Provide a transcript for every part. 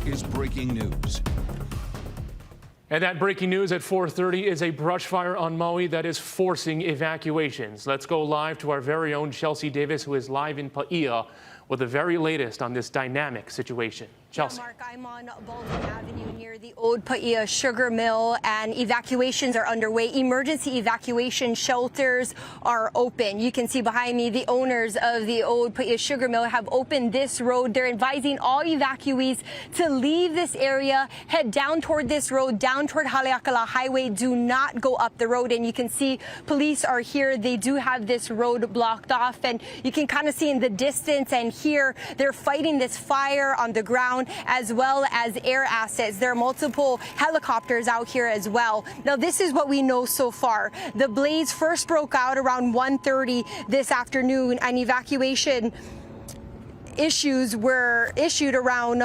is breaking news. And that breaking news at 4:30 is a brush fire on Maui that is forcing evacuations. Let's go live to our very own Chelsea Davis, who is live in Paia with the very latest on this dynamic situation. Chelsea. Yeah, Mark, I'm on Baldwin Avenue near the old Paia sugar mill, and evacuations are underway. Emergency evacuation shelters are open. You can see behind me the owners of the old Paia sugar mill have opened this road. They're advising all evacuees to leave this area, head down toward this road, down toward Haleakala Highway. Do not go up the road. And you can see police are here. They do have this road blocked off, and you can kind of see in the distance and here they're fighting this fire on the ground, as well as air assets. There are multiple helicopters out here as well. Now, this is what we know so far. The blaze first broke out around 1:30 this afternoon, and evacuation issues were issued around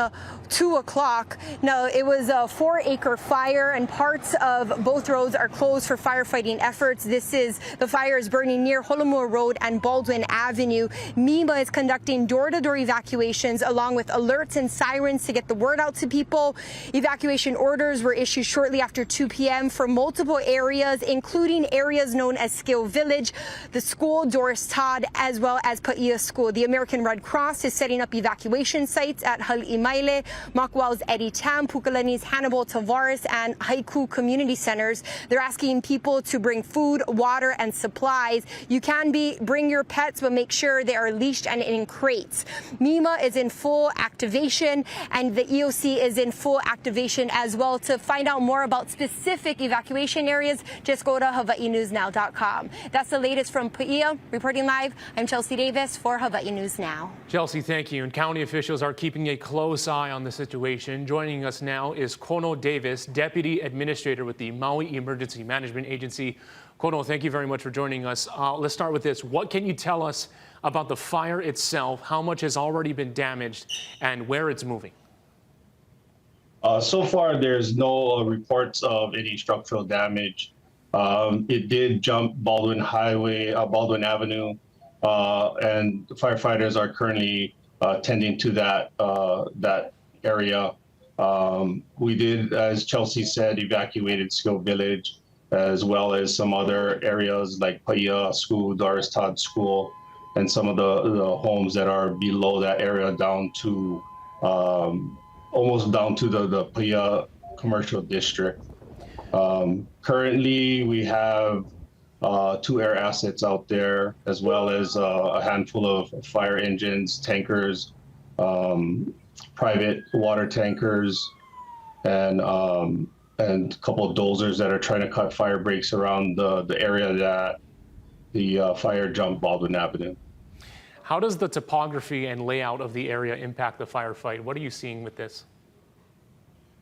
2 o'clock. Now, it was a 4-acre fire, and parts of both roads are closed for firefighting efforts. The fire is burning near Holomua Road and Baldwin Avenue. MEMA is conducting door-to-door evacuations along with alerts and sirens to get the word out to people. Evacuation orders were issued shortly after 2 p.m. for multiple areas, including areas known as Skill Village, the school, Doris Todd, as well as Paia School. The American Red Cross is setting up evacuation sites at Hali'imaile, Makuau's Eddie Tam, Pukalani's Hannibal Tavares, and Haiku community centers. They're asking people to bring food, water, and supplies. You can bring your pets, but make sure they are leashed and in crates. MEMA is in full activation, and the EOC is in full activation as well. To find out more about specific evacuation areas, just go to hawaiinewsnow.com. That's the latest from Paia. Reporting live, I'm Chelsea Davis for Hawaii News Now. Chelsea, thank you. And county officials are keeping a close eye on the situation. Joining us now is Kono Davis, Deputy Administrator with the Maui Emergency Management Agency. Kono, thank you very much for joining us. Let's start with this. What can you tell us about the fire itself, how much has already been damaged, and where it's moving? So far, there's no reports of any structural damage. It did jump Baldwin Avenue, and the firefighters are currently tending to that area. We did, as Chelsea said, evacuated Skill Village, as well as some other areas like Paia School, Doris Todd School, and some of the homes that are below that area down to almost down to the Paia Commercial District. Currently, we have 2 air assets out there, as well as a handful of fire engines, tankers, private water tankers, and a couple of dozers that are trying to cut fire breaks around the area that the fire jumped Baldwin Avenue. How does the topography and layout of the area impact the firefight? What are you seeing with this?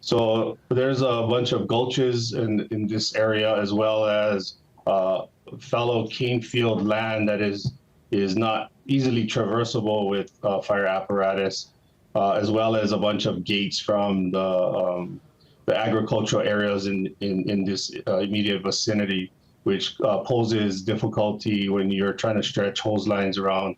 So there's a bunch of gulches in this area, as well as fallow cane field land that is not easily traversable with fire apparatus, as well as a bunch of gates from the agricultural areas in this immediate vicinity, which poses difficulty when you're trying to stretch hose lines around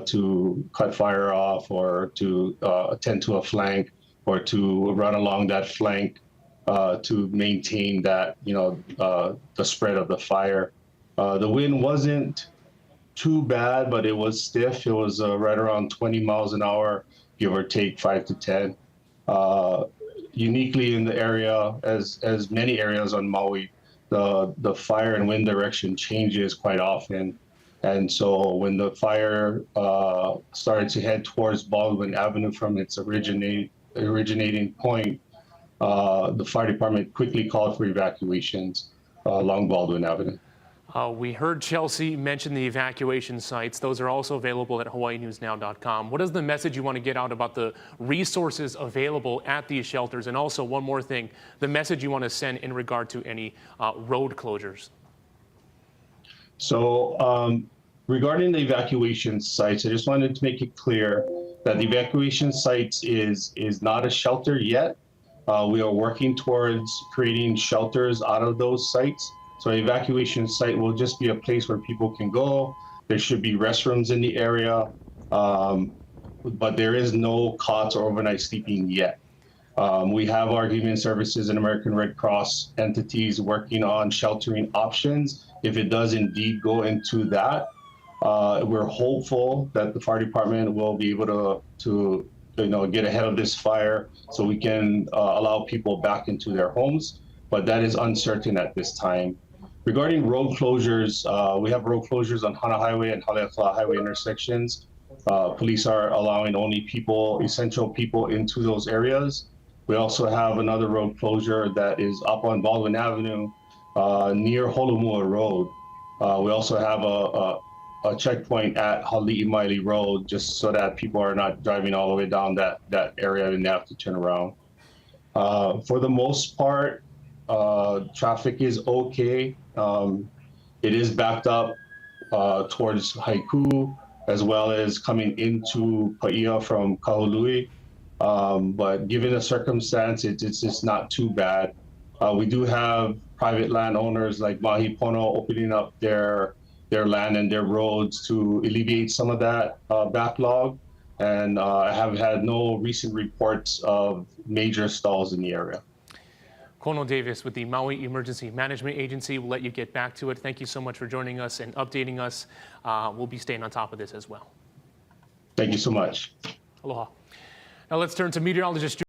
to cut fire off, or to attend to a flank, or to run along that flank to maintain that, the spread of the fire. The wind wasn't too bad, but it was stiff. It was right around 20 miles an hour, give or take 5 to 10. Uniquely in the area, as many areas on Maui, the fire and wind direction changes quite often. And so when the fire started to head towards Baldwin Avenue from its originating point, the fire department quickly called for evacuations along Baldwin Avenue. We heard Chelsea mention the evacuation sites. Those are also available at hawaiinewsnow.com. What is the message you want to get out about the resources available at these shelters? And also, one more thing, the message you want to send in regard to any road closures? So regarding the evacuation sites, I just wanted to make it clear that the evacuation sites is not a shelter yet. We are working towards creating shelters out of those sites. So an evacuation site will just be a place where people can go. There should be restrooms in the area, but there is no cots or overnight sleeping yet. We have our Human Services and American Red Cross entities working on sheltering options. If it does indeed go into that, we're hopeful that the fire department will be able to get ahead of this fire so we can allow people back into their homes. But that is uncertain at this time. Regarding road closures, we have road closures on Hana Highway and Haleakala Highway intersections. Police are allowing only essential people into those areas. We also have another road closure that is up on Baldwin Avenue near Holomua Road. We also have a checkpoint at Hali'imaile Road just so that people are not driving all the way down that area and they have to turn around. For the most part, traffic is okay. It is backed up towards Haiku as well as coming into Paia from Kahului. But given the circumstance, it's just not too bad. We do have private landowners like Mahi Pono opening up their land and their roads to alleviate some of that backlog. And I have had no recent reports of major stalls in the area. Kono Davis with the Maui Emergency Management Agency. We'll let you get back to it. Thank you so much for joining us and updating us. We'll be staying on top of this as well. Thank you so much. Aloha. Now let's turn to meteorologist